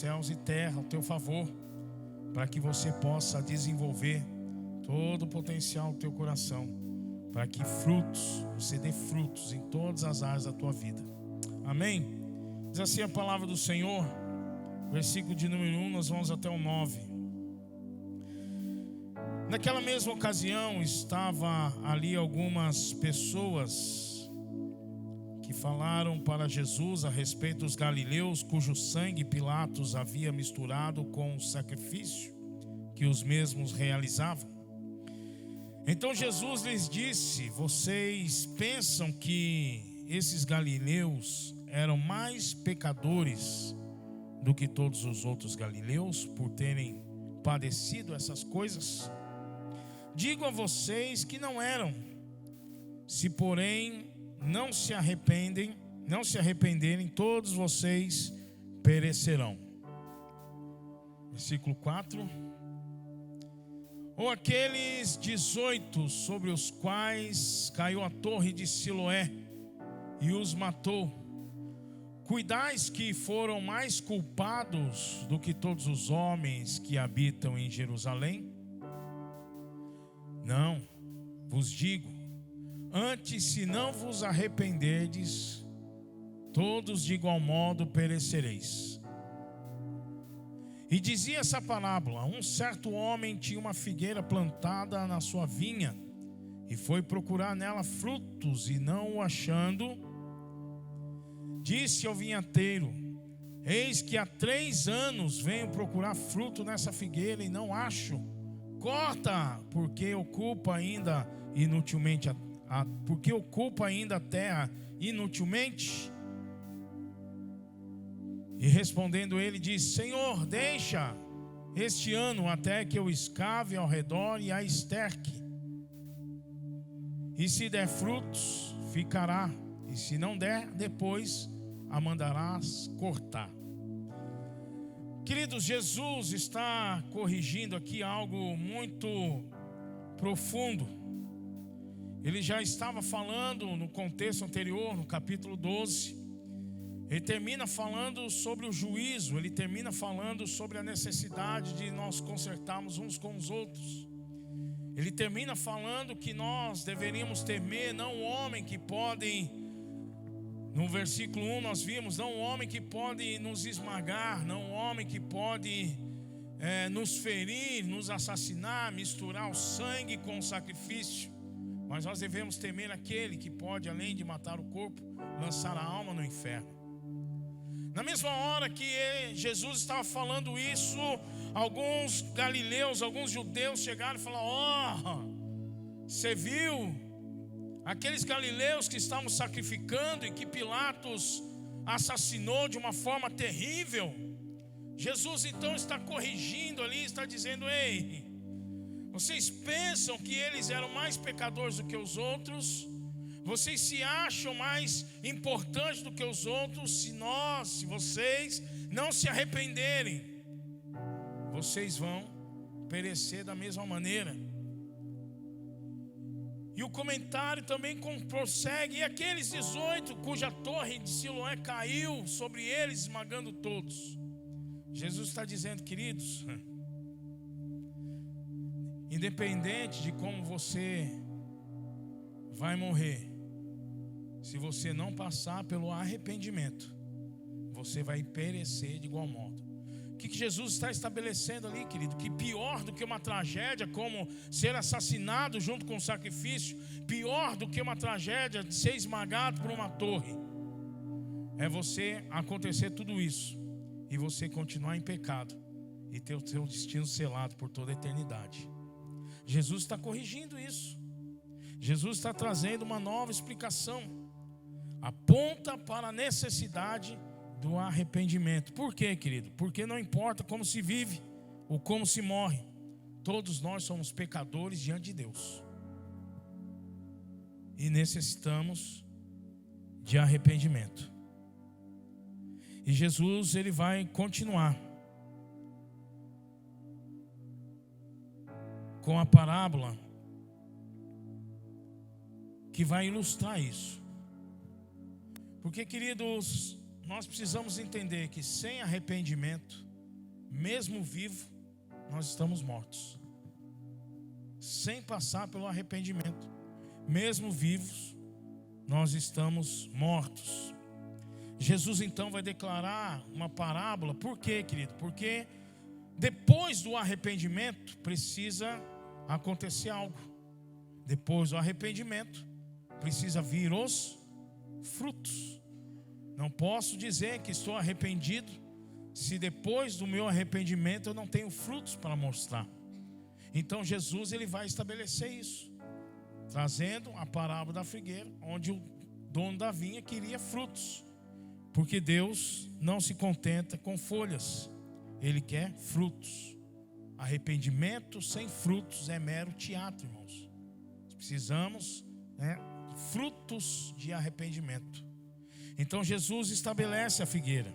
céus e terra ao teu favor, para que você possa desenvolver todo o potencial do teu coração, para que você dê frutos em todas as áreas da tua vida. Amém? Diz assim a palavra do Senhor, versículo de número 1, nós vamos até o 9. Naquela mesma ocasião, estava ali algumas pessoas que falaram para Jesus a respeito dos galileus, cujo sangue Pilatos havia misturado com o sacrifício que os mesmos realizavam. Então Jesus lhes disse: vocês pensam que esses galileus eram mais pecadores do que todos os outros galileus por terem padecido essas coisas? Digo a vocês que não eram. Se porém não se arrependerem, todos vocês perecerão. Versículo 4. Ou aqueles 18 sobre os quais caiu a torre de Siloé e os matou, cuidais que foram mais culpados do que todos os homens que habitam em Jerusalém? Não, vos digo, antes, se não vos arrependerdes, todos de igual modo perecereis. E dizia essa parábola: um certo homem tinha uma figueira plantada na sua vinha, e foi procurar nela frutos, e não o achando, disse ao vinhateiro: eis que há 3 anos venho procurar fruto nessa figueira e não acho. Corta, porque ocupa ainda inutilmente a terra inutilmente. E respondendo ele, disse: Senhor, deixa este ano até que eu escave ao redor e a esterque. E se der frutos, ficará, e se não der, depois a mandarás cortar. Queridos, Jesus está corrigindo aqui algo muito profundo. Ele já estava falando no contexto anterior, no capítulo 12. Ele termina falando sobre o juízo. Ele termina falando sobre a necessidade de nós consertarmos uns com os outros. Ele termina falando que nós deveríamos temer não o homem que pode... No versículo 1 nós vimos: não o homem que pode nos esmagar, não o homem que pode nos ferir, nos assassinar, misturar o sangue com o sacrifício. Mas nós devemos temer aquele que pode, além de matar o corpo, lançar a alma no inferno. Na mesma hora que Jesus estava falando isso, alguns galileus, alguns judeus chegaram e falaram: você viu? Aqueles galileus que estavam sacrificando e que Pilatos assassinou de uma forma terrível. Jesus então está corrigindo ali, está dizendo: ei, vocês pensam que eles eram mais pecadores do que os outros? Vocês se acham mais importantes do que os outros? Se vocês não se arrependerem, vocês vão perecer da mesma maneira. E o comentário também prossegue: e aqueles 18 cuja torre de Siloé caiu sobre eles, esmagando todos. Jesus está dizendo, queridos, independente de como você vai morrer, se você não passar pelo arrependimento, você vai perecer de igual modo. O que Jesus está estabelecendo ali, querido? Que pior do que uma tragédia como ser assassinado junto com o sacrifício, pior do que uma tragédia de ser esmagado por uma torre, é você acontecer tudo isso e você continuar em pecado e ter o seu destino selado por toda a eternidade. Jesus está corrigindo isso. Jesus está trazendo uma nova explicação. Aponta para a necessidade do arrependimento. Por quê, querido? Porque não importa como se vive ou como se morre, todos nós somos pecadores diante de Deus e necessitamos de arrependimento. E Jesus, ele vai continuar com a parábola que vai ilustrar isso. Porque, queridos, nós precisamos entender que sem arrependimento mesmo vivo, nós estamos mortos. Sem passar pelo arrependimento, mesmo vivos, nós estamos mortos. Jesus então vai declarar uma parábola. Por quê, querido? Porque depois do arrependimento precisa acontecer algo. Depois do arrependimento precisa vir os frutos. Não posso dizer que estou arrependido se depois do meu arrependimento eu não tenho frutos para mostrar. Então Jesus ele vai estabelecer isso, trazendo a parábola da figueira, onde o dono da vinha queria frutos, porque Deus não se contenta com folhas, Ele quer frutos. Arrependimento sem frutos é mero teatro, irmãos. Precisamos, frutos de arrependimento. Então Jesus estabelece a figueira.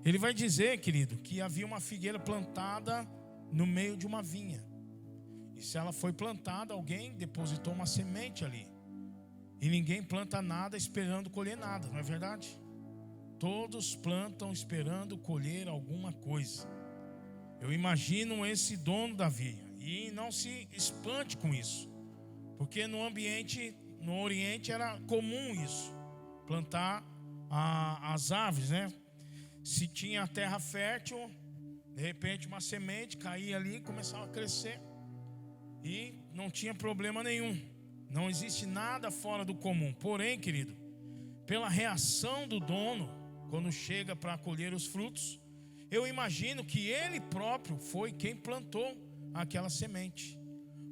Ele vai dizer, querido, que havia uma figueira plantada no meio de uma vinha. E se ela foi plantada, alguém depositou uma semente ali. E ninguém planta nada esperando colher nada, não é verdade? Todos plantam esperando colher alguma coisa. Eu imagino esse dono da vinha. E não se espante com isso, porque no Oriente era comum isso, plantar as árvores, né? Se tinha terra fértil, de repente uma semente caía ali e começava a crescer. E não tinha problema nenhum. Não existe nada fora do comum. Porém, querido, pela reação do dono, quando chega para colher os frutos, eu imagino que ele próprio foi quem plantou aquela semente.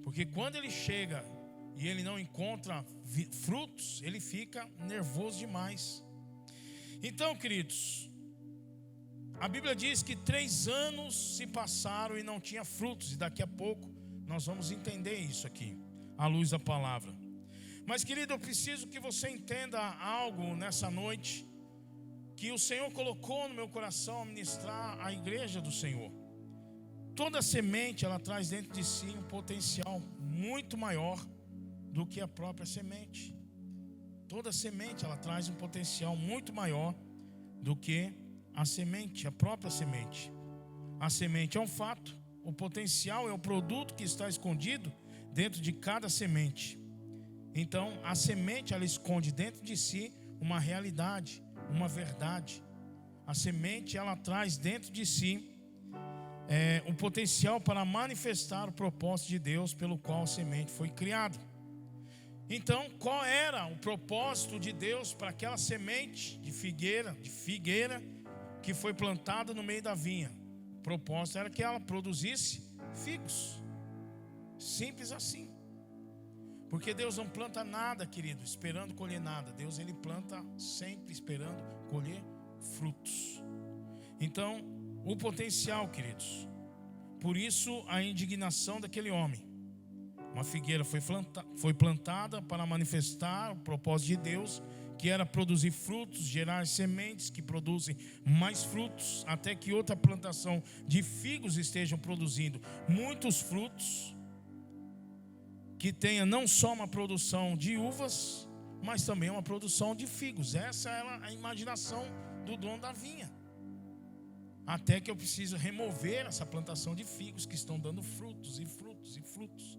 Porque quando ele chega e ele não encontra frutos, ele fica nervoso demais. Então, queridos, a Bíblia diz que 3 anos se passaram e não tinha frutos. E daqui a pouco nós vamos entender isso aqui, à luz da palavra. Mas, querido, eu preciso que você entenda algo nessa noite, que o Senhor colocou no meu coração a ministrar à igreja do Senhor. Toda semente, ela traz dentro de si um potencial muito maior do que a própria semente. Toda semente, ela traz um potencial muito maior do que a semente, a própria semente. A semente é um fato, o potencial é o produto que está escondido dentro de cada semente. Então, a semente, ela esconde dentro de si uma realidade, uma verdade. A semente, ela traz dentro de si o potencial para manifestar o propósito de Deus pelo qual a semente foi criada. Então, qual era o propósito de Deus para aquela semente de figueira que foi plantada no meio da vinha? O propósito era que ela produzisse figos. Simples assim. Porque Deus não planta nada, querido, esperando colher nada. Deus, ele planta sempre esperando colher frutos. Então, o potencial, queridos. Por isso, a indignação daquele homem. Uma figueira foi plantada para manifestar o propósito de Deus, que era produzir frutos, gerar sementes que produzem mais frutos, até que outra plantação de figos estejam produzindo muitos frutos, que tenha não só uma produção de uvas, mas também uma produção de figos. Essa era a imaginação do dono da vinha. Até que eu preciso remover essa plantação de figos que estão dando frutos e frutos e frutos.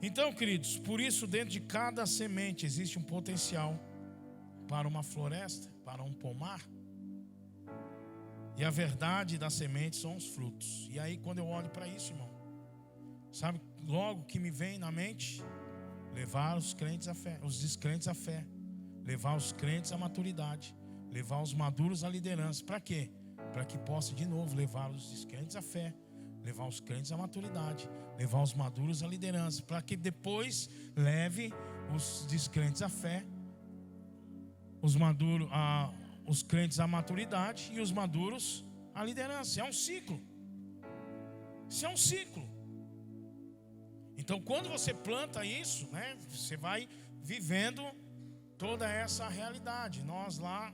Então, queridos, por isso dentro de cada semente existe um potencial para uma floresta, para um pomar. E a verdade da semente são os frutos. E aí quando eu olho para isso, irmão, sabe logo que me vem na mente? Levar os crentes à fé, os descrentes à fé. Levar os crentes à maturidade. Levar os maduros à liderança. Para quê? Para que possa de novo levar os descrentes à fé. Levar os crentes à maturidade. Levar os maduros à liderança. Para que depois leve os descrentes à fé. Os crentes à maturidade e os maduros à liderança. É um ciclo. Isso é um ciclo. Então, quando você planta isso, você vai vivendo toda essa realidade. Nós lá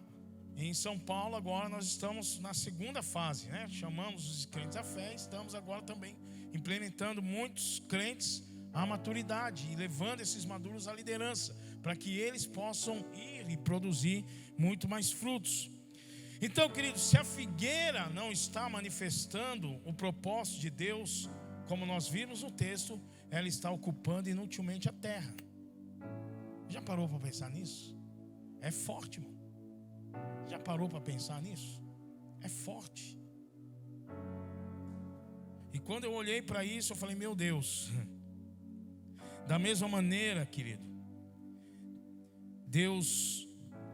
em São Paulo, agora nós estamos na segunda fase, chamamos os crentes à fé, estamos agora também implementando muitos crentes à maturidade e levando esses maduros à liderança, para que eles possam ir e produzir muito mais frutos. Então, queridos, se a figueira não está manifestando o propósito de Deus, como nós vimos no texto, ela está ocupando inutilmente a terra. Já parou para pensar nisso? É forte, irmão. Já parou para pensar nisso? É forte. E quando eu olhei para isso, eu falei, meu Deus. Da mesma maneira, querido, Deus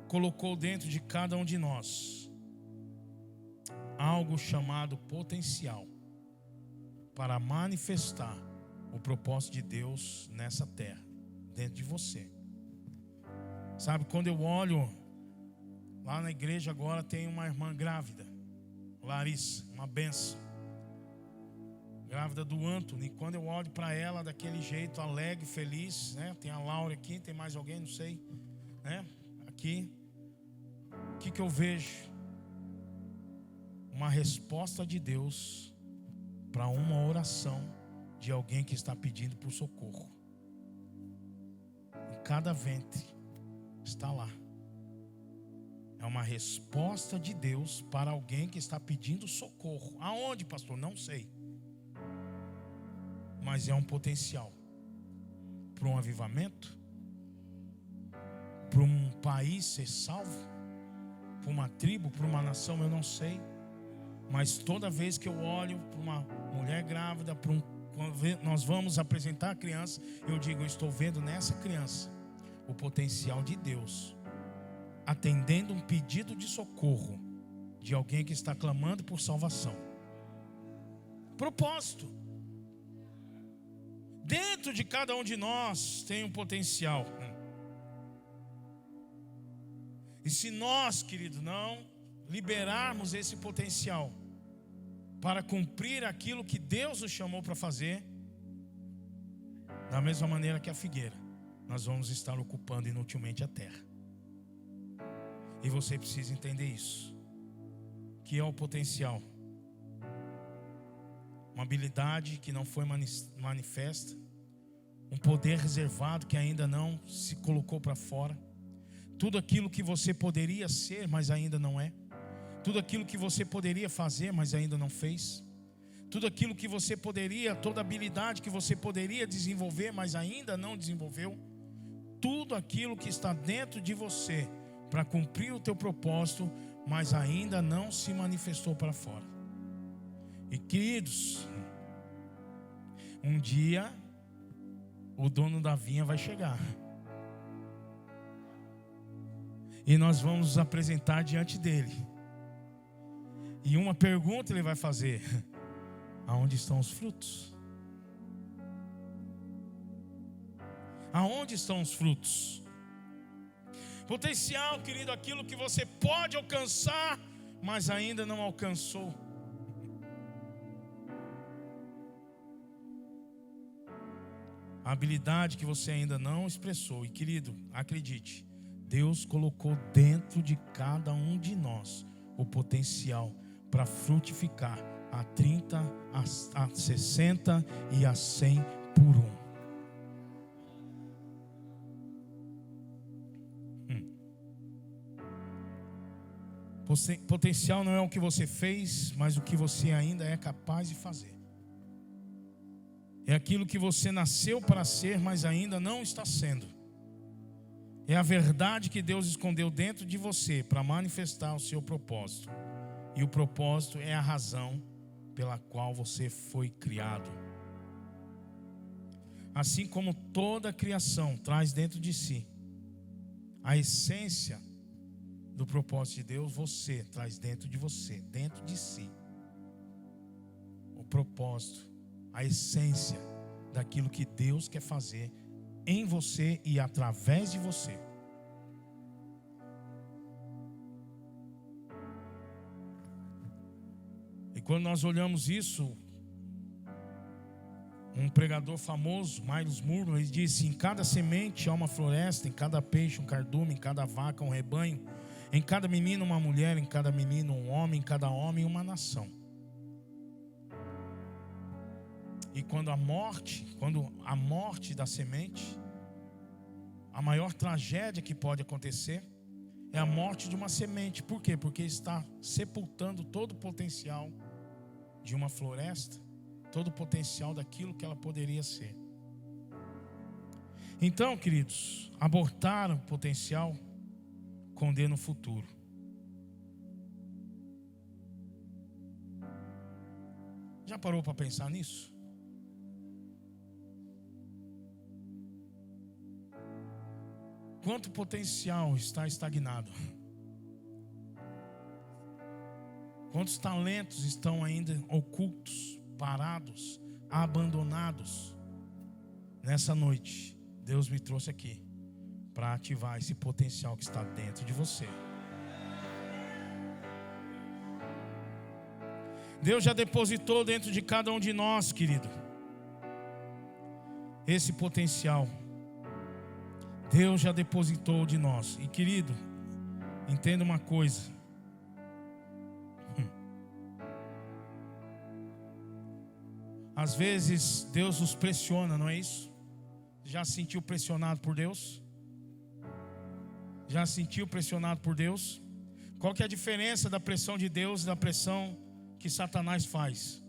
colocou dentro de cada um de nós algo chamado potencial para manifestar o propósito de Deus nessa terra, dentro de você. Sabe, quando eu olho lá na igreja agora, tem uma irmã grávida, Larissa, uma benção, grávida do Antônio. E quando eu olho para ela daquele jeito alegre, feliz, né? Tem a Laura aqui, tem mais alguém, não sei, né? Aqui, o que eu vejo? Uma resposta de Deus para uma oração de alguém que está pedindo por socorro. Em cada ventre está lá. É uma resposta de Deus para alguém que está pedindo socorro. Aonde, pastor? Não sei. Mas é um potencial para um avivamento, para um país ser salvo, para uma tribo, para uma nação, eu não sei. Mas toda vez que eu olho para uma mulher grávida, quando nós vamos apresentar a criança, eu digo, eu estou vendo nessa criança o potencial de Deus, atendendo um pedido de socorro de alguém que está clamando por salvação. Propósito. Dentro de cada um de nós tem um potencial. E se nós, querido, não liberarmos esse potencial para cumprir aquilo que Deus nos chamou para fazer, da mesma maneira que a figueira, nós vamos estar ocupando inutilmente a terra. E você precisa entender isso, que é o potencial, uma habilidade que não foi manifesta, um poder reservado que ainda não se colocou para fora, tudo aquilo que você poderia ser, mas ainda não é, tudo aquilo que você poderia fazer, mas ainda não fez, tudo aquilo que você poderia, toda habilidade que você poderia desenvolver, mas ainda não desenvolveu, tudo aquilo que está dentro de você para cumprir o teu propósito, mas ainda não se manifestou para fora. E queridos, um dia o dono da vinha vai chegar e nós vamos nos apresentar diante dele. E uma pergunta ele vai fazer: aonde estão os frutos? Aonde estão os frutos? Potencial, querido, aquilo que você pode alcançar, mas ainda não alcançou. A habilidade que você ainda não expressou. E querido, acredite, Deus colocou dentro de cada um de nós o potencial para frutificar a 30, a 60 e a 100 por um. Potencial não é o que você fez, mas o que você ainda é capaz de fazer. É aquilo que você nasceu para ser, mas ainda não está sendo. É a verdade que Deus escondeu dentro de você para manifestar o seu propósito. E o propósito é a razão pela qual você foi criado. Assim como toda a criação traz dentro de si a essência do propósito de Deus, você traz dentro de você, dentro de si, o propósito, a essência daquilo que Deus quer fazer em você e através de você. E quando nós olhamos isso, um pregador famoso, Miles Monroe, ele disse: em cada semente há uma floresta, em cada peixe um cardume, em cada vaca um rebanho, em cada menino uma mulher, em cada menino um homem, em cada homem uma nação. E quando a morte da semente, a maior tragédia que pode acontecer é a morte de uma semente. Por quê? Porque está sepultando todo o potencial de uma floresta, todo o potencial daquilo que ela poderia ser. Então, queridos, abortar o potencial condena o futuro. Já parou para pensar nisso? Quanto potencial está estagnado? Quantos talentos estão ainda ocultos, parados, abandonados? Nessa noite, Deus me trouxe aqui para ativar esse potencial que está dentro de você. Deus já depositou dentro de cada um de nós, querido, esse potencial. Deus já depositou de nós. E querido, entenda uma coisa. Às vezes Deus nos pressiona, não é isso? Já se sentiu pressionado por Deus? Já se sentiu pressionado por Deus? Qual que é a diferença da pressão de Deus e da pressão que Satanás faz?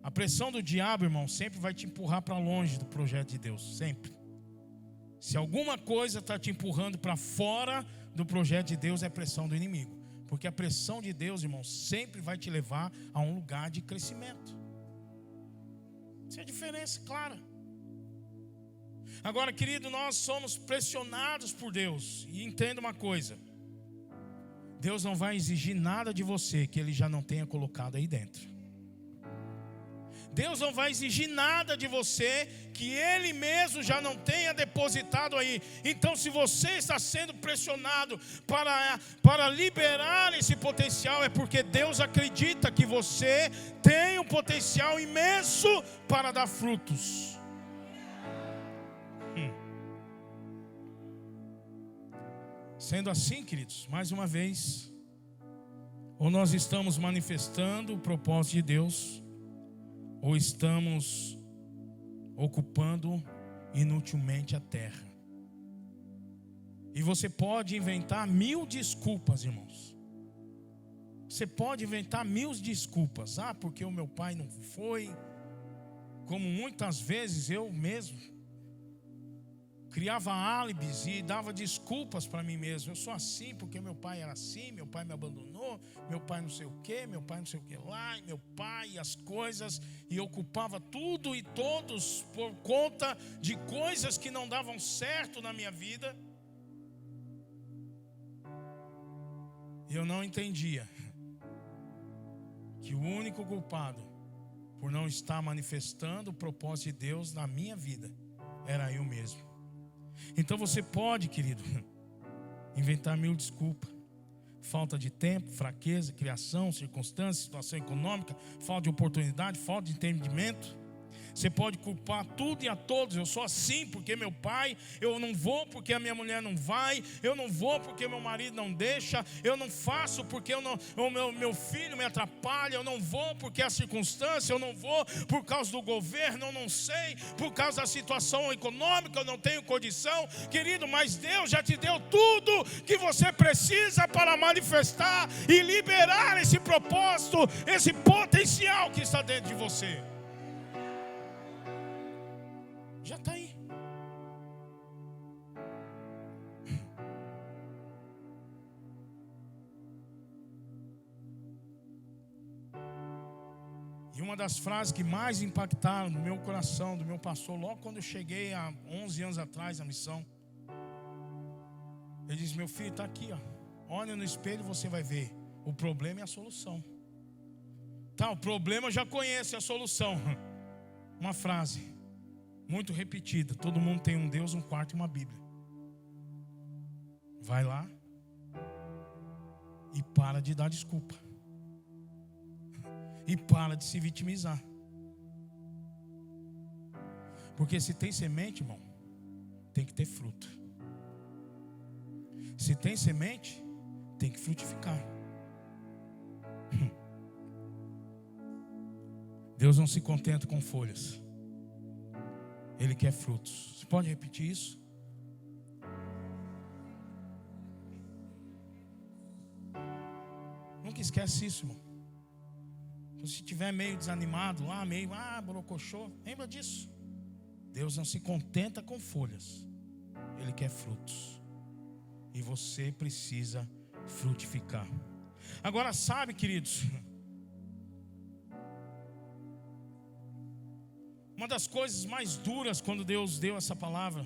A pressão do diabo, irmão, sempre vai te empurrar para longe do projeto de Deus, sempre. Se alguma coisa está te empurrando para fora do projeto de Deus, é pressão do inimigo. Porque a pressão de Deus, irmão, sempre vai te levar a um lugar de crescimento. Essa é a diferença, clara. Agora, querido, nós somos pressionados por Deus. E entenda uma coisa: Deus não vai exigir nada de você que Ele já não tenha colocado aí dentro. Deus não vai exigir nada de você que Ele mesmo já não tenha depositado aí. Então, se você está sendo pressionado para liberar esse potencial, é porque Deus acredita que você tem um potencial imenso para dar frutos. Sendo assim, queridos, mais uma vez, ou nós estamos manifestando o propósito de Deus, ou estamos ocupando inutilmente a terra. E você pode inventar 1000 desculpas, irmãos. Você pode inventar 1000 desculpas. Ah, porque o meu pai não foi. Como muitas vezes eu mesmo criava álibis e dava desculpas para mim mesmo. Eu sou assim porque meu pai era assim, meu pai me abandonou, meu pai não sei o que, meu pai não sei o que lá, meu pai e as coisas, e eu culpava tudo e todos por conta de coisas que não davam certo na minha vida. E eu não entendia que o único culpado por não estar manifestando o propósito de Deus na minha vida era eu mesmo. Então você pode, querido, inventar 1000 desculpas. Falta de tempo, fraqueza, criação, circunstância, situação econômica, falta de oportunidade, falta de entendimento. Você pode culpar tudo e a todos. Eu sou assim porque meu pai, eu não vou porque a minha mulher não vai, eu não vou porque meu marido não deixa, eu não faço porque meu filho me atrapalha, eu não vou porque a circunstância, eu não vou por causa do governo, eu não sei, por causa da situação econômica, eu não tenho condição. Querido, mas Deus já te deu tudo que você precisa para manifestar e liberar esse propósito, esse potencial que está dentro de você. Já está aí. E uma das frases que mais impactaram no meu coração, do meu pastor, logo quando eu cheguei há 11 anos atrás na missão, ele disse: meu filho, está aqui, ó. Olha no espelho e você vai ver o problema e a solução. Tá, o problema eu já conheço, a solução. Uma frase muito repetida: todo mundo tem um Deus, um quarto e uma Bíblia. Vai lá e para de dar desculpa. E para de se vitimizar. Porque se tem semente, irmão, tem que ter fruto. Se tem semente, tem que frutificar. Deus não se contenta com folhas. Ele quer frutos. Você pode repetir isso? esquece isso, irmão. Se estiver meio desanimado lá, meio, borocochô, lembra disso. Deus não se contenta com folhas. Ele quer frutos. E você precisa frutificar. Agora sabe, queridos, uma das coisas mais duras quando Deus deu essa palavra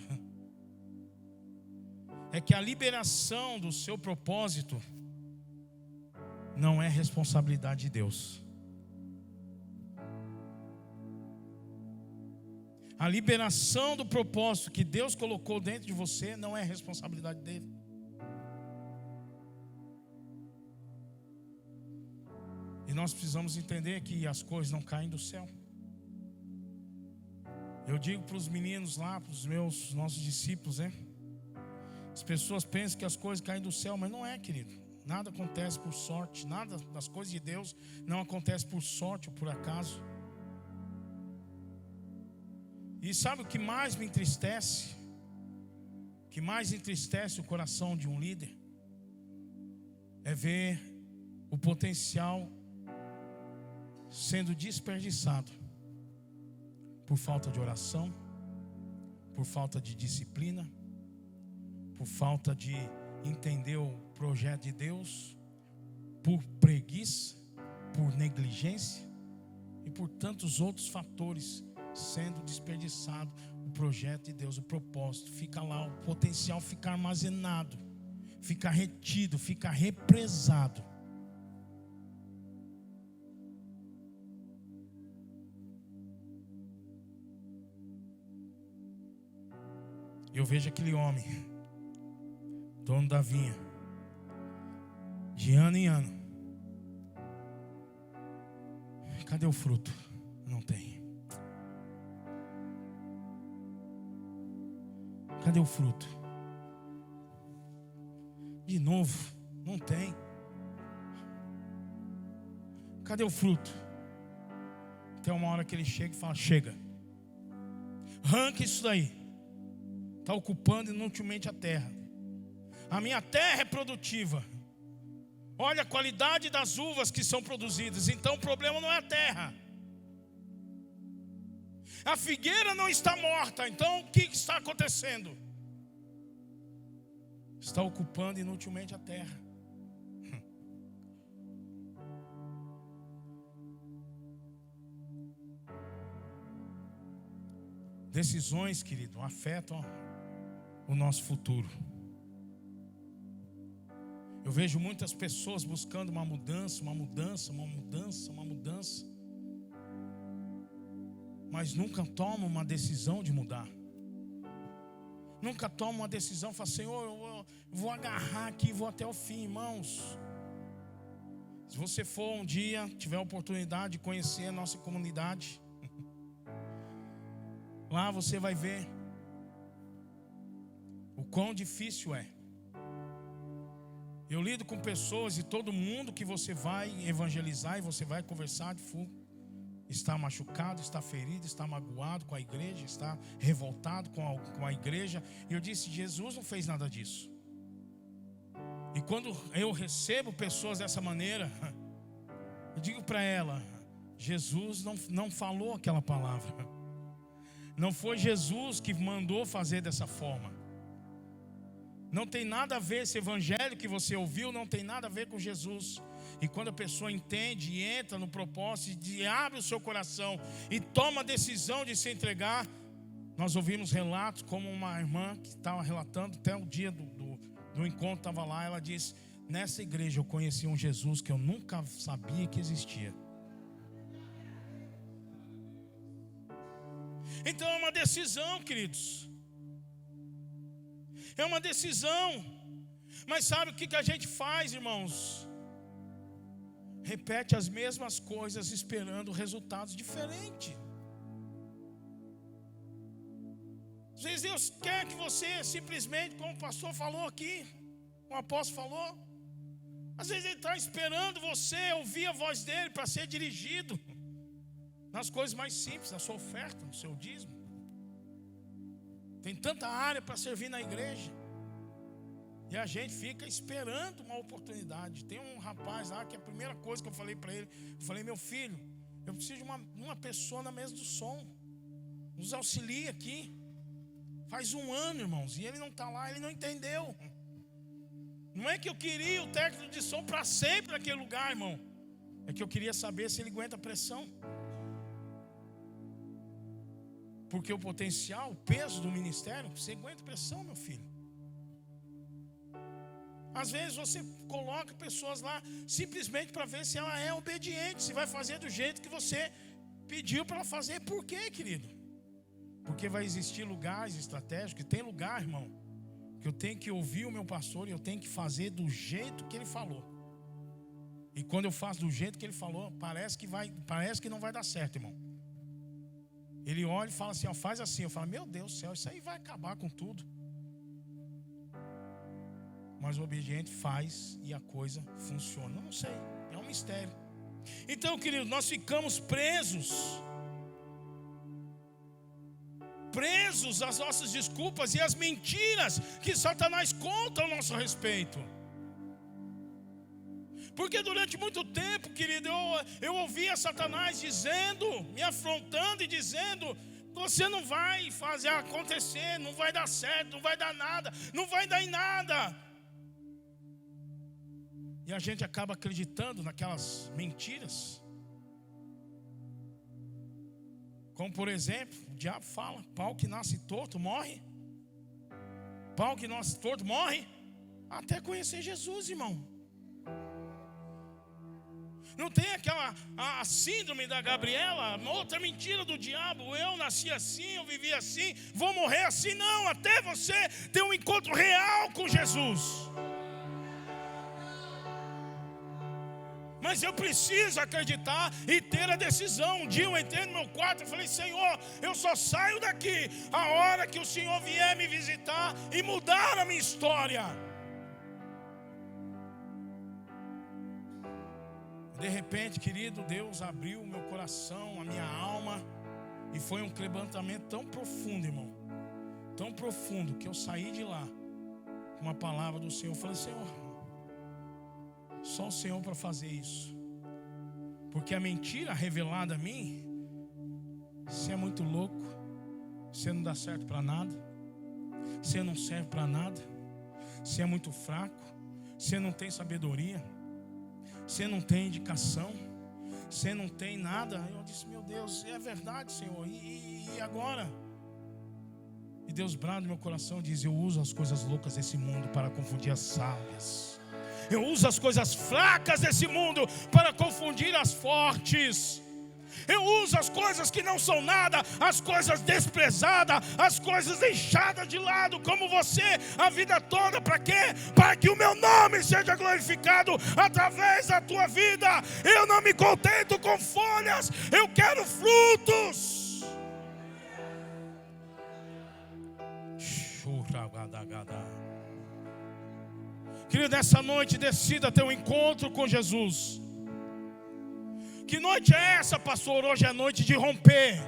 é que a liberação do seu propósito não é responsabilidade de Deus. A liberação do propósito que Deus colocou dentro de você não é responsabilidade dele. E nós precisamos entender que as coisas não caem do céu. Eu digo para os meninos lá, para os nossos discípulos, as pessoas pensam que as coisas caem do céu, mas não é, querido. Nada acontece por sorte, nada das coisas de Deus não acontece por sorte ou por acaso. E sabe o que mais me entristece? O que mais entristece o coração de um líder? É ver o potencial sendo desperdiçado por falta de oração, por falta de disciplina, por falta de entender o projeto de Deus, por preguiça, por negligência e por tantos outros fatores sendo desperdiçado o projeto de Deus, o propósito. Fica lá, o potencial fica armazenado, fica retido, fica represado. Eu vejo aquele homem, dono da vinha, de ano em ano. Cadê o fruto? Não tem. Cadê o fruto? De novo, não tem. Cadê o fruto? Tem uma hora que ele chega e fala: chega, arranca isso daí. Está ocupando inutilmente a terra. A minha terra é produtiva. Olha a qualidade das uvas que são produzidas. Então o problema não é a terra. A figueira não está morta. Então o que está acontecendo? Está ocupando inutilmente a terra. Decisões, querido, afetam o nosso futuro. Eu vejo muitas pessoas buscando uma mudança, mas nunca tomam uma decisão de mudar. Nunca tomam uma decisão, falam: Senhor, eu vou agarrar aqui, vou até o fim, irmãos. Se você for um dia, tiver a oportunidade de conhecer a nossa comunidade, lá você vai ver o quão difícil é. Eu lido com pessoas e todo mundo que você vai evangelizar e você vai conversar de fundo está machucado, está ferido, está magoado com a igreja, está revoltado com a igreja. E eu disse: Jesus não fez nada disso. E quando eu recebo pessoas dessa maneira, eu digo para ela: Jesus não falou aquela palavra. Não foi Jesus que mandou fazer dessa forma. Não tem nada a ver, esse evangelho que você ouviu não tem nada a ver com Jesus. E quando a pessoa entende e entra no propósito e abre o seu coração e toma a decisão de se entregar, nós ouvimos relatos, como uma irmã que estava relatando, até o dia do encontro estava lá, ela disse: nessa igreja eu conheci um Jesus que eu nunca sabia que existia. Então é uma decisão, queridos. É uma decisão. Mas sabe o que a gente faz, irmãos? Repete as mesmas coisas esperando resultados diferentes. Às vezes Deus quer que você simplesmente, como o pastor falou aqui, como o apóstolo falou, às vezes Ele está esperando você ouvir a voz dEle para ser dirigido nas coisas mais simples, na sua oferta, no seu dízimo. Tem tanta área para servir na igreja. E a gente fica esperando uma oportunidade. Tem um rapaz lá que a primeira coisa que eu falei para ele, eu falei: meu filho, eu preciso de uma pessoa na mesa do som, nos auxilia aqui. Faz 1 ano, irmãos, e ele não está lá, ele não entendeu. Não é que eu queria o técnico de som para sempre naquele lugar, irmão. É que eu queria saber se ele aguenta a pressão. Porque o potencial, o peso do ministério, você aguenta pressão, meu filho. Às vezes você coloca pessoas lá simplesmente para ver se ela é obediente, se vai fazer do jeito que você pediu para ela fazer. Por quê, querido? Porque vai existir lugares estratégicos. Tem lugar, irmão, que eu tenho que ouvir o meu pastor e eu tenho que fazer do jeito que ele falou. E quando eu faço do jeito que ele falou, parece que não vai dar certo, irmão. Ele olha e fala assim: ó, faz assim. Eu falo: meu Deus do céu, isso aí vai acabar com tudo. Mas o obediente faz e a coisa funciona. Eu não sei, é um mistério. Então, querido, nós ficamos presos às nossas desculpas e às mentiras que Satanás conta ao nosso respeito. Porque durante muito tempo, querido, eu ouvia Satanás dizendo, me afrontando e dizendo: você não vai fazer acontecer, não vai dar certo, não vai dar nada, não vai dar em nada. E a gente acaba acreditando naquelas mentiras. Como por exemplo, o diabo fala: pau que nasce torto morre. Pau que nasce torto morre. Até conhecer Jesus, irmão. Não tem a síndrome da Gabriela, outra mentira do diabo: eu nasci assim, eu vivi assim, vou morrer assim. Não, até você ter um encontro real com Jesus. Mas eu preciso acreditar e ter a decisão. Um dia eu entrei no meu quarto e falei: Senhor, eu só saio daqui a hora que o Senhor vier me visitar e mudar a minha história. De repente, querido, Deus abriu o meu coração, a minha alma, e foi um quebrantamento tão profundo, irmão, tão profundo, que eu saí de lá com uma palavra do Senhor. Eu falei: Senhor, só o Senhor para fazer isso. Porque a mentira revelada a mim: você é muito louco, você não dá certo para nada, você não serve para nada, você é muito fraco, você não tem sabedoria, você não tem indicação, você não tem nada. Eu disse: meu Deus, é verdade, Senhor, e agora? E Deus brada no meu coração e diz: eu uso as coisas loucas desse mundo para confundir as sábias. Eu uso as coisas fracas desse mundo para confundir as fortes. Eu uso as coisas que não são nada, as coisas desprezadas, as coisas deixadas de lado, como você, a vida toda. Para quê? Para que o meu nome seja glorificado através da tua vida. Eu não me contento com folhas, eu quero frutos. Querido, nessa noite decida ter um encontro com Jesus. Que noite é essa, pastor? Hoje é noite de romper.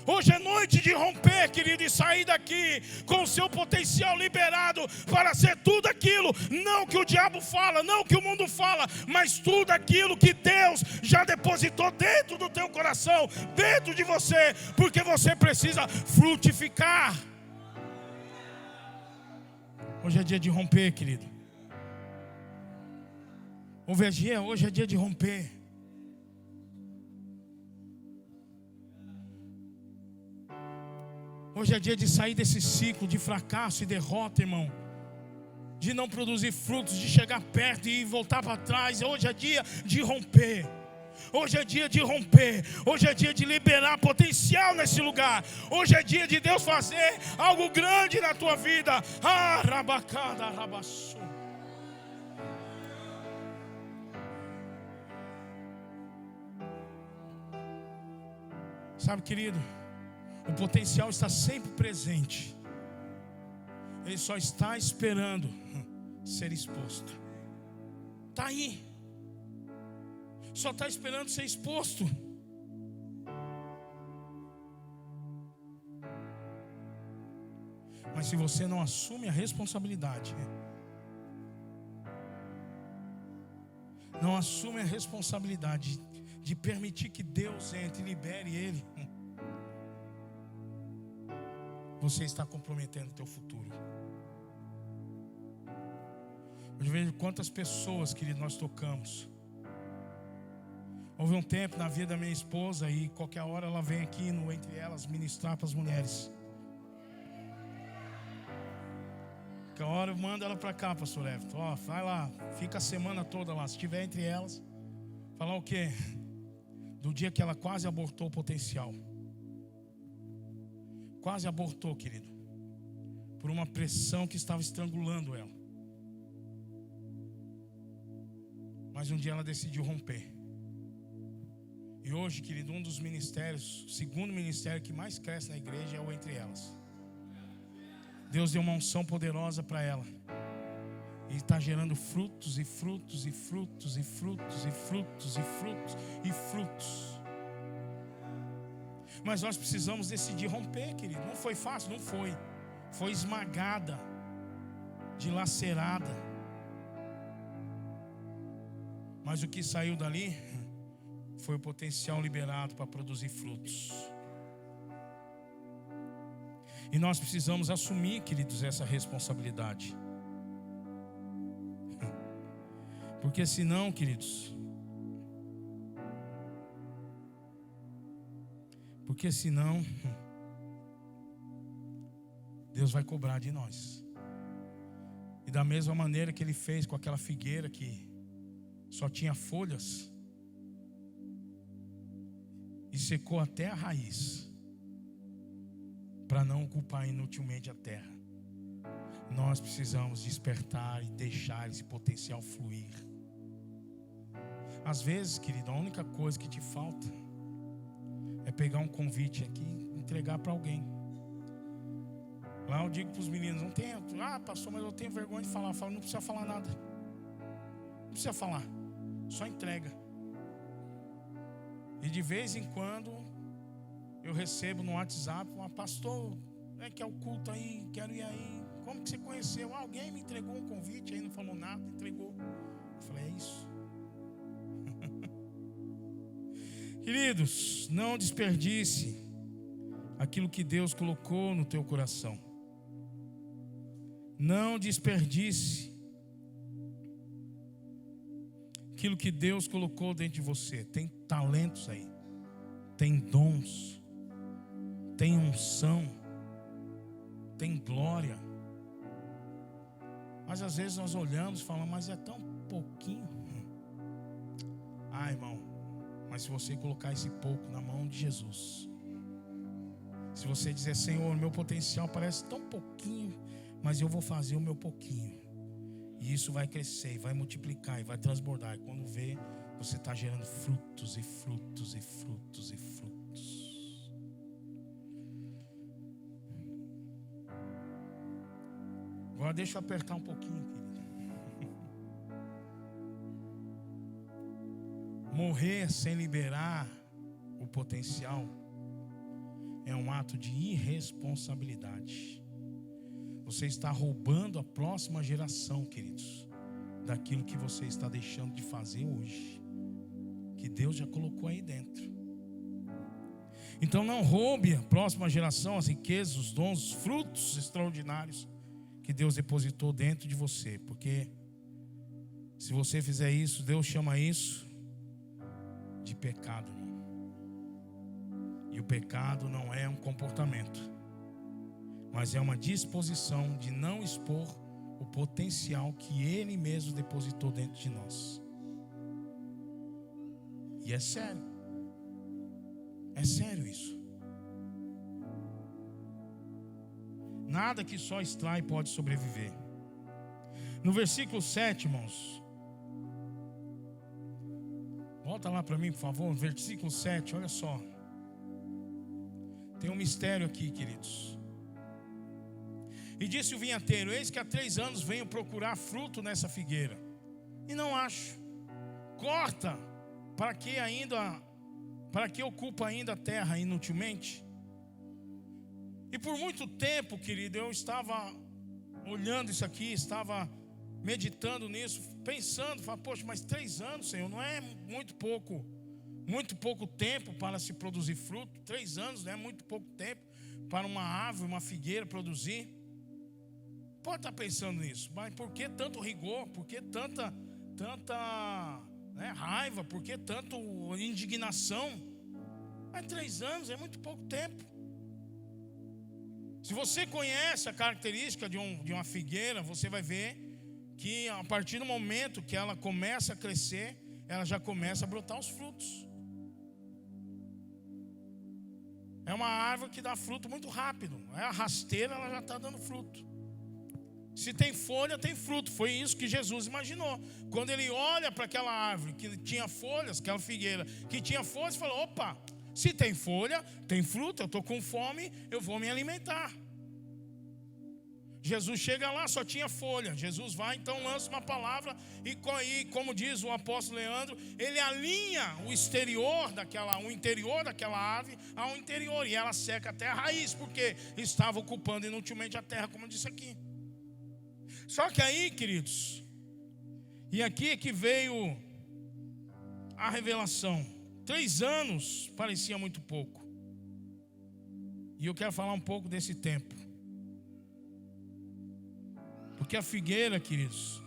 Hoje é noite de romper, querido, e sair daqui com o seu potencial liberado para ser tudo aquilo, não que o diabo fala, não que o mundo fala, mas tudo aquilo que Deus já depositou dentro do teu coração, dentro de você, porque você precisa frutificar. Hoje é dia de romper, querido. Hoje é dia de romper. Hoje é dia de sair desse ciclo de fracasso e derrota, irmão. De não produzir frutos, de chegar perto e voltar para trás. Hoje é dia de romper. Hoje é dia de romper. Hoje é dia de liberar potencial nesse lugar. Hoje é dia de Deus fazer algo grande na tua vida. Rabacada, rabaçu. Sabe, querido, o potencial está sempre presente. Ele só está esperando ser exposto. Está aí. Só está esperando ser exposto. Mas se você não assume a responsabilidade, não assume a responsabilidade de permitir que Deus entre e libere ele, você está comprometendo o teu futuro. Eu vejo quantas pessoas, querido, nós tocamos. Houve um tempo na vida da minha esposa, e qualquer hora ela vem aqui no Entre Elas ministrar para as mulheres. Qualquer hora eu mando ela para cá, pastor Everton. Ó, vai lá, fica a semana toda lá. Se estiver entre elas, falar o quê? Do dia que ela quase abortou o potencial. Quase abortou, querido, por uma pressão que estava estrangulando ela. Mas um dia ela decidiu romper. E hoje, querido, um dos ministérios, o segundo ministério que mais cresce na igreja é o Entre Elas. Deus deu uma unção poderosa para ela. E está gerando frutos e frutos e frutos e frutos e frutos e frutos e frutos. Mas nós precisamos decidir romper, querido. Não foi fácil, não foi. Foi esmagada, dilacerada. Mas o que saiu dali foi o potencial liberado para produzir frutos. E nós precisamos assumir, queridos, essa responsabilidade. Porque senão, queridos, Deus vai cobrar de nós. E da mesma maneira que Ele fez com aquela figueira que só tinha folhas e secou até a raiz, para não ocupar inutilmente a terra, nós precisamos despertar e deixar esse potencial fluir. Às vezes, querido, a única coisa que te falta é pegar um convite aqui e entregar para alguém. Lá eu digo para os meninos: não tem, pastor, mas eu tenho vergonha de falar. Eu falo: não precisa falar nada. Não precisa falar, só entrega. E de vez em quando eu recebo no WhatsApp: pastor, que é o culto aí, quero ir aí. Como que você conheceu? Alguém me entregou um convite aí, não falou nada, entregou. Eu falei: é isso. Queridos, não desperdice aquilo que Deus colocou no teu coração. Não desperdice aquilo que Deus colocou dentro de você. Tem talentos aí, tem dons, tem unção, tem glória. Mas às vezes nós olhamos e falamos: mas é tão pouquinho. Irmão, mas se você colocar esse pouco na mão de Jesus, se você dizer: Senhor, meu potencial parece tão pouquinho, mas eu vou fazer o meu pouquinho, e isso vai crescer, vai multiplicar e vai transbordar. E quando vê, você está gerando frutos e frutos e frutos e frutos. Agora deixa eu apertar um pouquinho, querido. Morrer sem liberar o potencial é um ato de irresponsabilidade. Você está roubando a próxima geração, queridos, daquilo que você está deixando de fazer hoje, que Deus já colocou aí dentro. Então não roube a próxima geração as riquezas, os dons, os frutos extraordinários que Deus depositou dentro de você. Porque se você fizer isso, Deus chama isso de pecado. E o pecado não é um comportamento, mas é uma disposição de não expor o potencial que Ele mesmo depositou dentro de nós. E é sério. É sério isso. Nada que só extrai pode sobreviver. No versículo 7, irmãos, volta lá para mim, por favor. Versículo 7, olha só. Tem um mistério aqui, queridos. E disse o vinhateiro: eis que há 3 anos venho procurar fruto nessa figueira, e não acho. Corta, para que ocupa ainda a terra inutilmente? E por muito tempo, querido, eu estava olhando isso aqui, estava meditando nisso, pensando, falando, poxa, mas 3 anos, Senhor, não é muito pouco tempo para se produzir fruto. 3 anos não é muito pouco tempo para uma árvore, uma figueira produzir. Pode estar pensando nisso, mas por que tanto rigor? Por que tanta raiva? Por que tanta indignação? Mas 3 anos é muito pouco tempo. Se você conhece a característica de uma figueira, você vai ver que a partir do momento que ela começa a crescer, ela já começa a brotar os frutos. É uma árvore que dá fruto muito rápido. É a rasteira, ela já está dando fruto. Se tem folha, tem fruto. Foi isso que Jesus imaginou. Quando ele olha para aquela árvore que tinha folhas, aquela figueira que tinha folhas, ele falou, opa, se tem folha, tem fruto, eu estou com fome, eu vou me alimentar. Jesus chega lá, só tinha folha. Jesus vai, então lança uma palavra e como diz o apóstolo Leandro, ele alinha o interior daquela árvore ao interior, e ela seca até a raiz, porque estava ocupando inutilmente a terra, como eu disse aqui. Só que aí, queridos, e aqui é que veio a revelação. 3 anos parecia muito pouco, e eu quero falar um pouco desse tempo. Porque a figueira, queridos,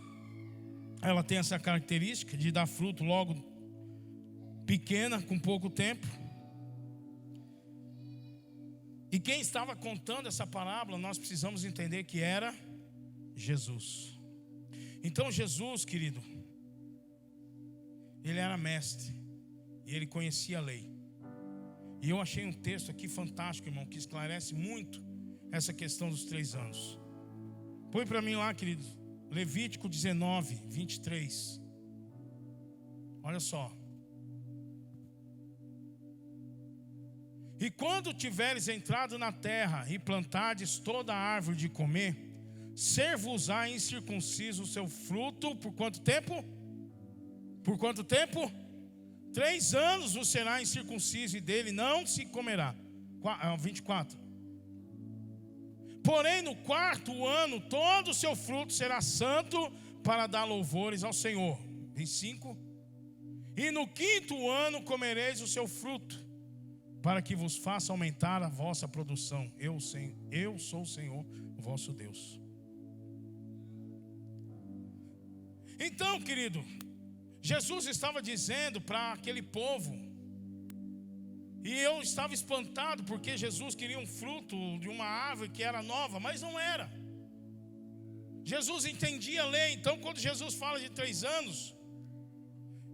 ela tem essa característica de dar fruto logo pequena, com pouco tempo. E quem estava contando essa parábola, nós precisamos entender que era Jesus. Então Jesus, querido, ele era mestre e ele conhecia a lei. E eu achei um texto aqui fantástico, irmão, que esclarece muito essa questão dos 3 anos. Põe para mim lá, querido, Levítico 19, 23. Olha só. E quando tiveres entrado na terra e plantardes toda a árvore de comer, ser-vos-á incircunciso o seu fruto, por quanto tempo? Por quanto tempo? 3 anos vos será incircunciso e dele não se comerá. 24. Porém no 4º ano todo o seu fruto será santo para dar louvores ao Senhor. 25. E no 5º ano comereis o seu fruto, para que vos faça aumentar a vossa produção. Eu sou o Senhor, o vosso Deus. Então, querido, Jesus estava dizendo para aquele povo, e eu estava espantado, porque Jesus queria um fruto de uma árvore que era nova, mas não era. Jesus entendia a lei. Então quando Jesus fala de 3 anos,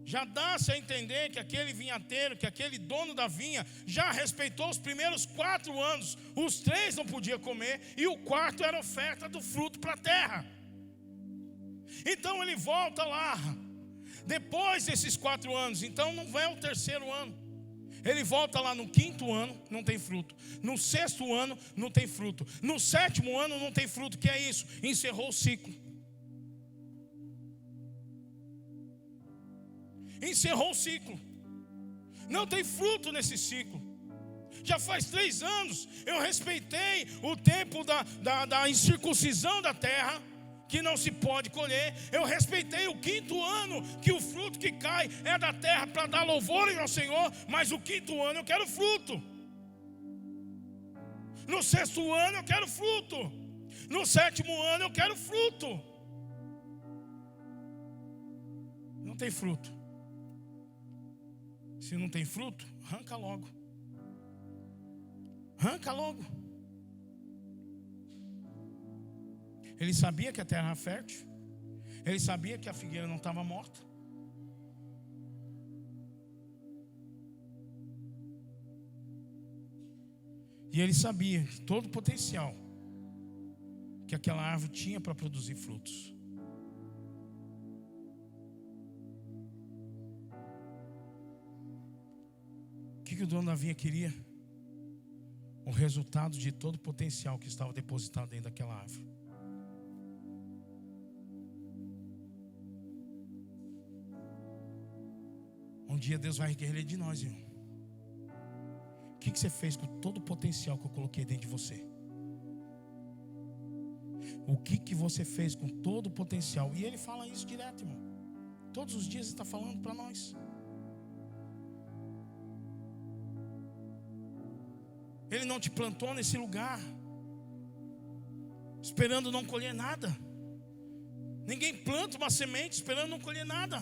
já dá-se a entender que aquele vinhateiro, que aquele dono da vinha, já respeitou os primeiros 4 anos. Os 3 não podia comer, e o 4º era oferta do fruto para a terra. Então ele volta lá, depois desses 4 anos, então não é o 3º ano. Ele volta lá no 5º ano, não tem fruto. No 6º ano, não tem fruto. No 7º ano, não tem fruto. Que é isso? Encerrou o ciclo. Encerrou o ciclo. Não tem fruto nesse ciclo. Já faz 3 anos, eu respeitei o tempo da incircuncisão da terra, que não se pode colher. Eu respeitei o 5º ano, que o fruto que cai é da terra para dar louvores ao Senhor, mas o 5º ano eu quero fruto. No 6º ano eu quero fruto. No 7º ano eu quero fruto. Não tem fruto. Se não tem fruto, arranca logo. Arranca logo. Ele sabia que a terra era fértil. Ele sabia que a figueira não estava morta. E ele sabia que todo o potencial que aquela árvore tinha para produzir frutos. O que o dono da vinha queria? O resultado de todo o potencial que estava depositado dentro daquela árvore. Um dia Deus vai requerer de nós, irmão. O que você fez com todo o potencial que eu coloquei dentro de você? O que você fez com todo o potencial? E ele fala isso direto, irmão. Todos os dias ele está falando para nós. Ele não te plantou nesse lugar esperando não colher nada. Ninguém planta uma semente esperando não colher nada.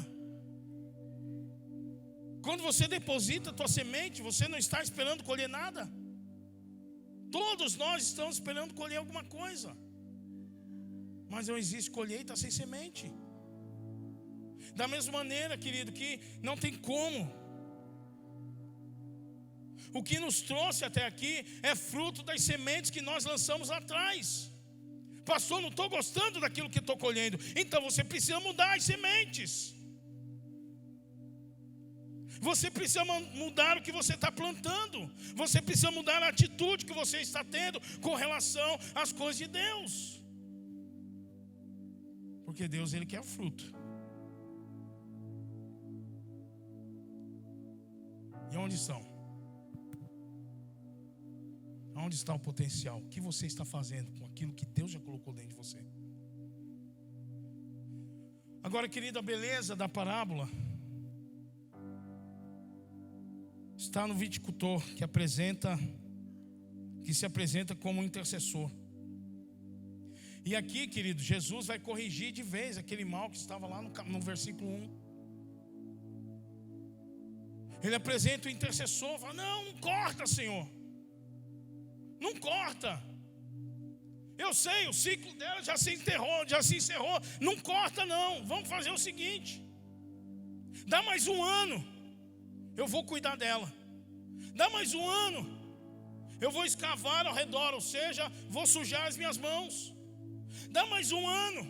Quando você deposita a tua semente, você não está esperando colher nada. Todos nós estamos esperando colher alguma coisa. Mas não existe colheita sem semente. Da mesma maneira, querido, que não tem como. O que nos trouxe até aqui é fruto das sementes que nós lançamos lá atrás. Pastor, não estou gostando daquilo que estou colhendo. Então você precisa mudar as sementes. Você precisa mudar o que você está plantando. Você precisa mudar a atitude que você está tendo com relação às coisas de Deus. Porque Deus, Ele quer o fruto. E onde estão? Onde está o potencial? O que você está fazendo com aquilo que Deus já colocou dentro de você? Agora, querido, a beleza da parábola está no viticultor que se apresenta como intercessor. E aqui, querido, Jesus vai corrigir de vez aquele mal que estava lá no versículo 1. Ele apresenta o intercessor, fala: não corta, Senhor. Não corta. Eu sei, o ciclo dela já se encerrou. Não corta não. Vamos fazer o seguinte: dá mais um ano, eu vou cuidar dela. Dá mais um ano, eu vou escavar ao redor, ou seja, vou sujar as minhas mãos. Dá mais um ano,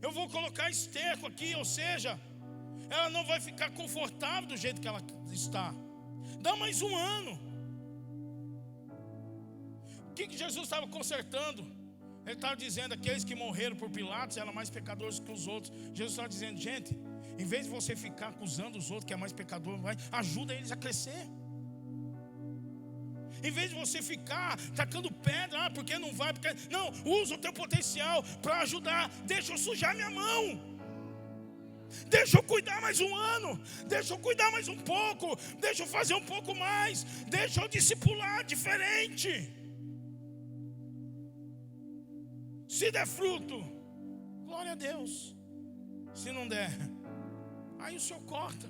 eu vou colocar esterco aqui, ou seja, ela não vai ficar confortável do jeito que ela está. Dá mais um ano. O que Jesus estava consertando? Ele estava dizendo: aqueles que morreram por Pilatos eram mais pecadores que os outros. Jesus estava dizendo: gente, em vez de você ficar acusando os outros que é mais pecador, ajuda eles a crescer. Em vez de você ficar tacando pedra, porque não vai, não, usa o teu potencial para ajudar. Deixa eu sujar minha mão. Deixa eu cuidar mais um ano. Deixa eu cuidar mais um pouco. Deixa eu fazer um pouco mais. Deixa eu discipular diferente. Se der fruto, glória a Deus. Se não der, aí o Senhor corta.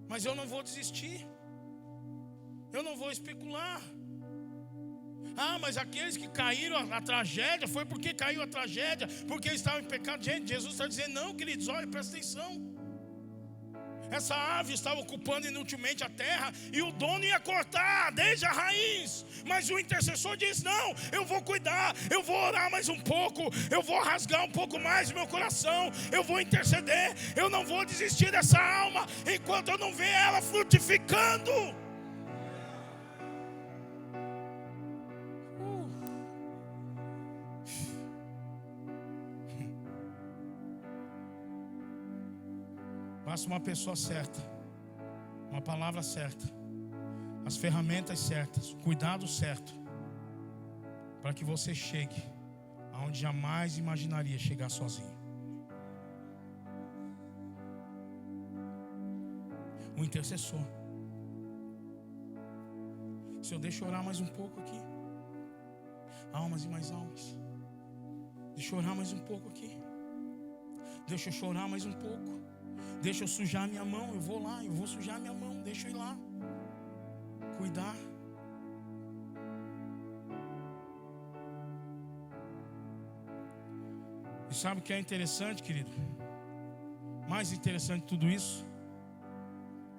Mas eu não vou desistir. Eu não vou especular. Ah, mas aqueles que caíram na tragédia, foi porque caiu a tragédia, porque eles estavam em pecado. Gente, Jesus está dizendo: não, queridos, olha, presta atenção. Essa árvore estava ocupando inutilmente a terra, e o dono ia cortar desde a raiz. Mas o intercessor diz: não, eu vou cuidar, eu vou orar mais um pouco, eu vou rasgar um pouco mais o meu coração, eu vou interceder, eu não vou desistir dessa alma enquanto eu não ver ela frutificando. Basta uma pessoa certa, uma palavra certa, as ferramentas certas, o cuidado certo, para que você chegue aonde jamais imaginaria chegar sozinho. O intercessor. Senhor, deixa eu orar mais um pouco aqui. Almas e mais almas. Deixa eu orar mais um pouco aqui. Deixa eu chorar mais um pouco. Deixa eu sujar minha mão. Eu vou lá, eu vou sujar minha mão. Deixa eu ir lá cuidar. E sabe o que é interessante, querido? Mais interessante de tudo isso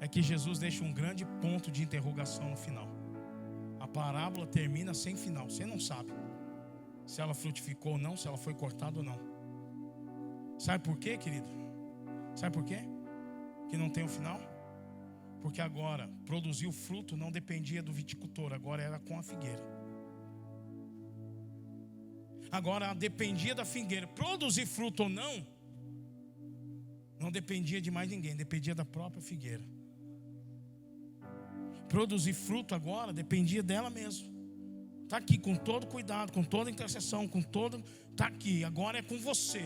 é que Jesus deixa um grande ponto de interrogação no final. A parábola termina sem final. Você não sabe se ela frutificou ou não, se ela foi cortada ou não. Sabe por quê, querido? Sabe por quê que não tem o final? Porque agora produzir o fruto não dependia do viticultor, agora era com a figueira. Agora dependia da figueira. Produzir fruto ou não dependia de mais ninguém, dependia da própria figueira. Produzir fruto agora dependia dela mesmo, Está aqui com todo cuidado, com toda intercessão, com todo. Está aqui, agora é com você.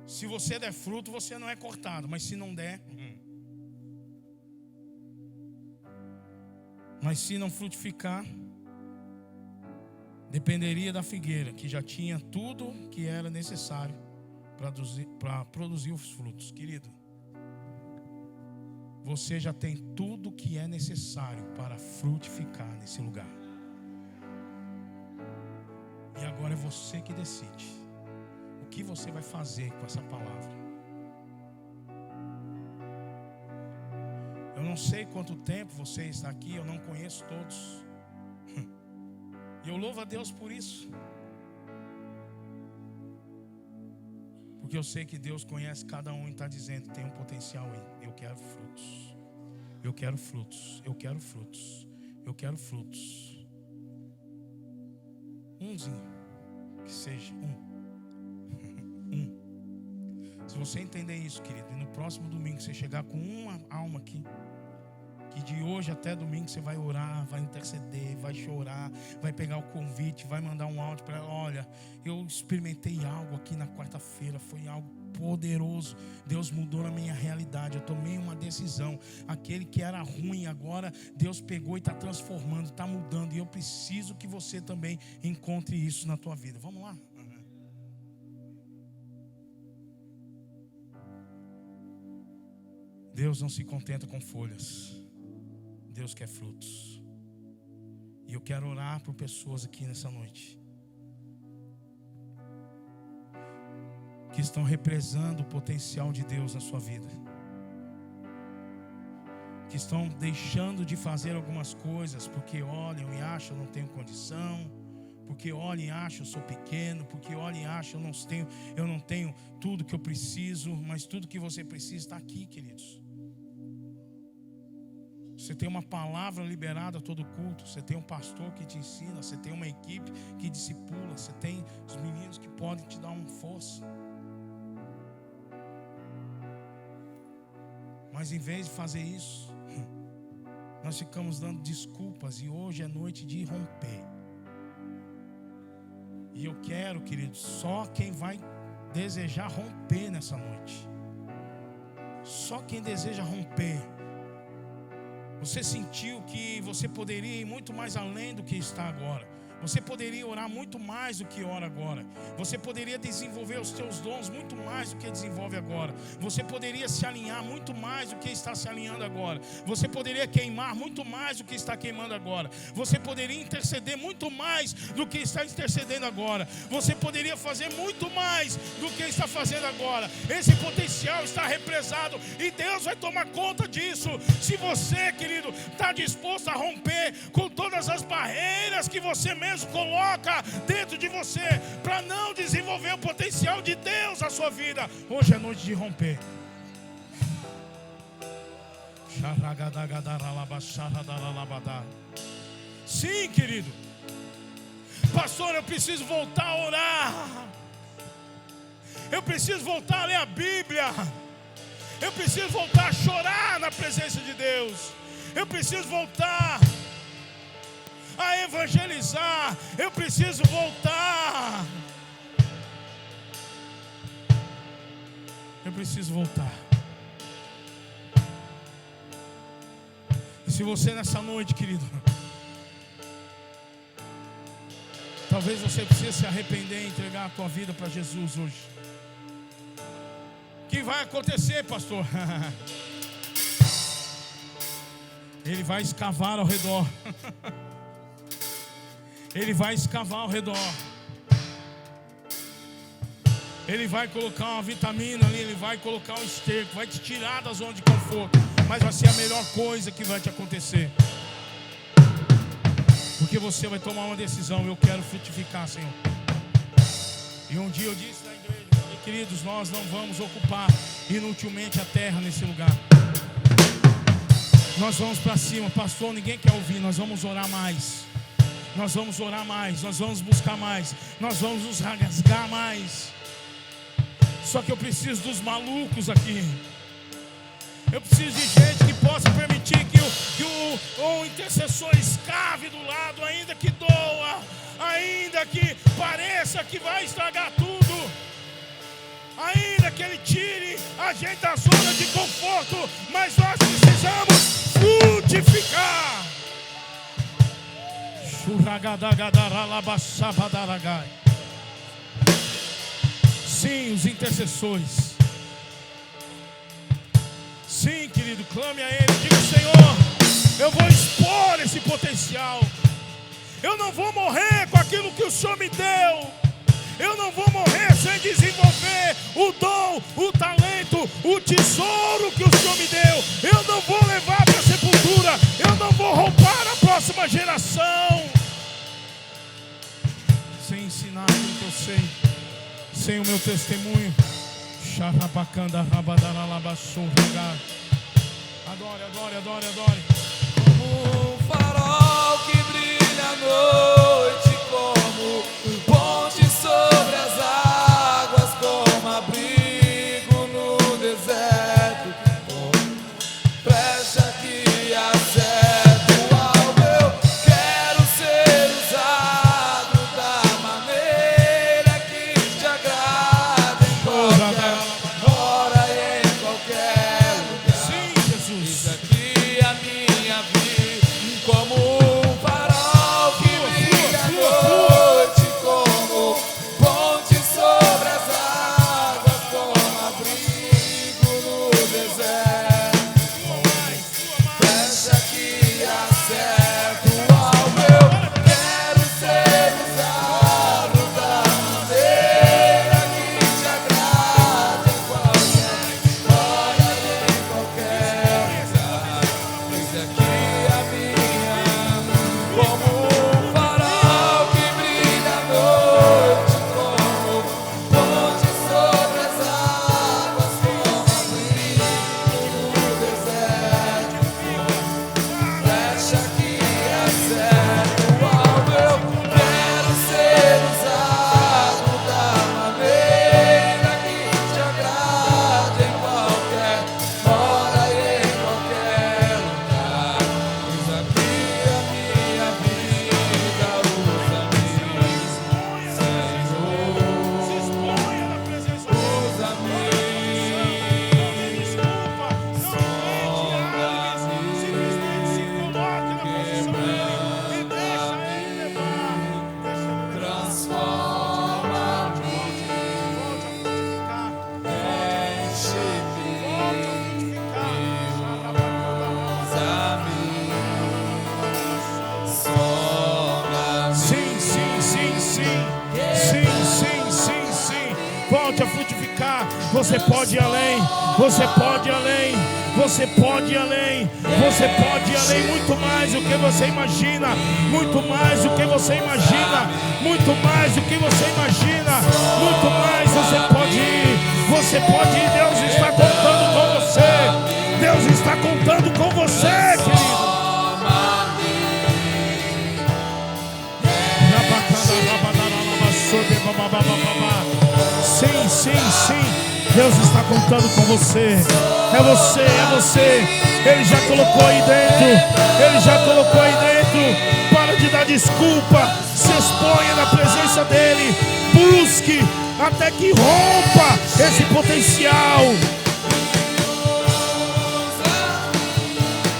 Se você der fruto, você não é cortado. Mas se não der, mas se não frutificar, dependeria da figueira, que já tinha tudo que era necessário para produzir os frutos. Querido, você já tem tudo que é necessário para frutificar nesse lugar. E agora é você que decide o que você vai fazer com essa palavra. Eu não sei quanto tempo você está aqui, eu não conheço todos. E eu louvo a Deus por isso. Porque eu sei que Deus conhece cada um e está dizendo: tem um potencial aí. Eu quero frutos. Eu quero frutos. Eu quero frutos. Eu quero frutos. Umzinho. Que seja Se você entender isso, querido, e no próximo domingo você chegar com uma alma aqui, que de hoje até domingo você vai orar, vai interceder, vai chorar, vai pegar o convite, vai mandar um áudio para ela: olha, eu experimentei algo aqui na quarta-feira, foi algo poderoso, Deus mudou na minha realidade, eu tomei uma decisão, aquele que era ruim agora Deus pegou e está transformando, está mudando, e eu preciso que você também encontre isso na tua vida. Vamos lá? Deus não se contenta com folhas, Deus quer frutos. E eu quero orar por pessoas aqui nessa noite que estão represando o potencial de Deus na sua vida, que estão deixando de fazer algumas coisas porque olham e acham: eu não tenho condição, porque olham e acham: eu sou pequeno, porque olham e acham: eu não tenho tudo que eu preciso. Mas tudo que você precisa está aqui, queridos. Você tem uma palavra liberada a todo culto, você tem um pastor que te ensina, você tem uma equipe que discipula, você tem os meninos que podem te dar uma força. Mas em vez de fazer isso, nós ficamos dando desculpas, e hoje é noite de romper. E eu quero, queridos, só quem vai desejar romper nessa noite, só quem deseja romper. Você sentiu que você poderia ir muito mais além do que está agora. Você poderia orar muito mais do que ora agora. Você poderia desenvolver os teus dons muito mais do que desenvolve agora. Você poderia se alinhar muito mais do que está se alinhando agora. Você poderia queimar muito mais do que está queimando agora. Você poderia interceder muito mais do que está intercedendo agora. Você poderia fazer muito mais do que está fazendo agora. Esse potencial está represado e Deus vai tomar conta disso. Se você, querido, está disposto a romper com todas as barreiras que você mesmo coloca dentro de você para não desenvolver o potencial de Deus na sua vida, hoje é noite de romper. Sim, querido. Pastor, eu preciso voltar a orar, eu preciso voltar a ler a Bíblia, eu preciso voltar a chorar na presença de Deus, eu preciso voltar a evangelizar, eu preciso voltar. Eu preciso voltar. E se você nessa noite, querido, talvez você precise se arrepender e entregar a tua vida para Jesus hoje. O que vai acontecer, pastor? Ele vai escavar ao redor. Ele vai escavar ao redor. Ele vai colocar uma vitamina ali, ele vai colocar um esterco, vai te tirar da zona de conforto, mas vai ser a melhor coisa que vai te acontecer. Porque você vai tomar uma decisão: eu quero frutificar, Senhor. E um dia eu disse na igreja, falei: queridos, nós não vamos ocupar inutilmente a terra nesse lugar. Nós vamos para cima. Pastor, ninguém quer ouvir, nós vamos orar mais. Nós vamos orar mais, nós vamos buscar mais, nós vamos nos rasgar mais. Só que eu preciso dos malucos aqui. Eu preciso de gente que pode possa permitir que o intercessor escave do lado, ainda que doa, ainda que pareça que vai estragar tudo, ainda que ele tire a gente da zona de conforto, mas nós precisamos frutificar. Sim, os intercessores. Sim, querido, clame a Ele. Diga: Senhor, eu vou expor esse potencial. Eu não vou morrer com aquilo que o Senhor me deu. Eu não vou morrer sem desenvolver o dom, o talento, o tesouro que o Senhor me deu. Eu não vou levar para a sepultura. Eu não vou roubar a próxima geração sem ensinar aquilo que eu sei, sem o meu testemunho. Adore, adore, adore, adore. Como um farol que brilha à noite, como ponte sobre as águas, como abrigo no deserto, como brecha que acerta o alvo. Eu quero ser usado da maneira que te agrada, em qualquer hora e em qualquer lugar. Sim, Jesus. Eis aqui a minha vida, como um farol que brilha à noite, como ponte sobre as águas, como abrigo no deserto, brecha que acerta o alvo. Eu quero ser usado da maneira que te agrada, em qualquer hora e em qualquer lugar. Eis aqui a minha, como um farol que brilha à noite, como ponte sobre as águas, como abrigo no deserto, brecha que acerta o alvo. Eu quero ser usado da maneira que te agrada, em qualquer hora e em qualquer lugar. Eis aqui a minha vida, usa-me, Se Senhor, exponha na presença dele. usa-me. Desculpa, não tente simplesmente se coloque na posição dele e deixa ele levar. Deixa ele levar. Transforma-me, Volte a frutificar. enche-me, Volte a frutificar. usa-me, some-me. Sim, sim, sim, sim. Sim, sim, sim, sim. Volte a frutificar. Você pode ir além. Você pode ir além. Você pode ir além. Você pode ir além. Muito mais do que você imagina. Muito mais do que você imagina. Muito mais do que você imagina. Muito mais você pode ir. Você pode ir. Deus está contando com você. Deus está contando com você, querido. Sim, sim, sim. Deus está contando com você. É você, é você. Ele já colocou aí dentro. Ele já colocou aí dentro. Para de dar desculpa. Se exponha na presença dele. Busque até que rompa esse potencial.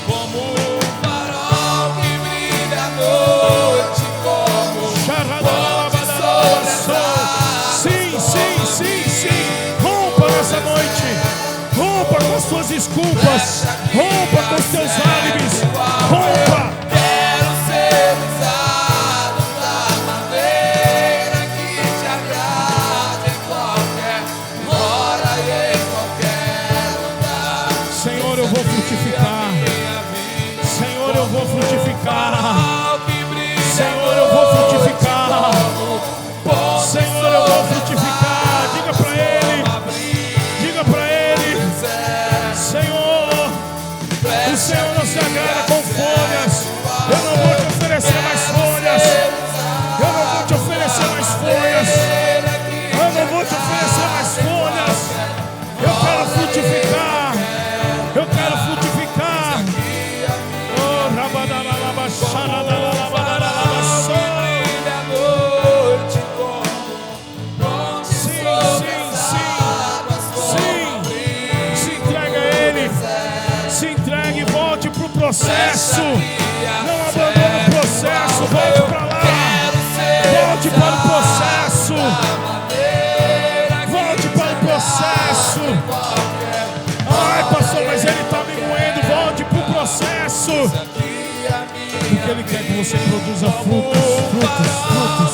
Como um farol que brilha à noite, como ponte sobre as águas. Sim, sim, sim, sim. Rompa nessa noite. Rompa com as suas desculpas. Rompa com os teus álibis. Rompa. Quero ser usado da maneira que te agrada, em qualquer hora e em qualquer lugar. Senhor, eu vou frutificar. Senhor, eu vou frutificar. Senhor, eu vou frutificar. Senhor, eu vou frutificar. Diga pra Ele. Diga pra Ele. Senhor, o Senhor não se agrada com folhas. Eu não vou te oferecer mais folhas. Eu não vou te oferecer mais folhas. Eu não vou te oferecer mais folhas. Eu quero frutificar. Eu quero frutificar. Se entregue, volte para o processo. Não abandone o processo, volte para lá. Volte para o processo. Volte para o processo. Ai, pastor, mas ele está me moendo. Volte para o processo. Porque ele quer que você produza frutos, frutos, frutos.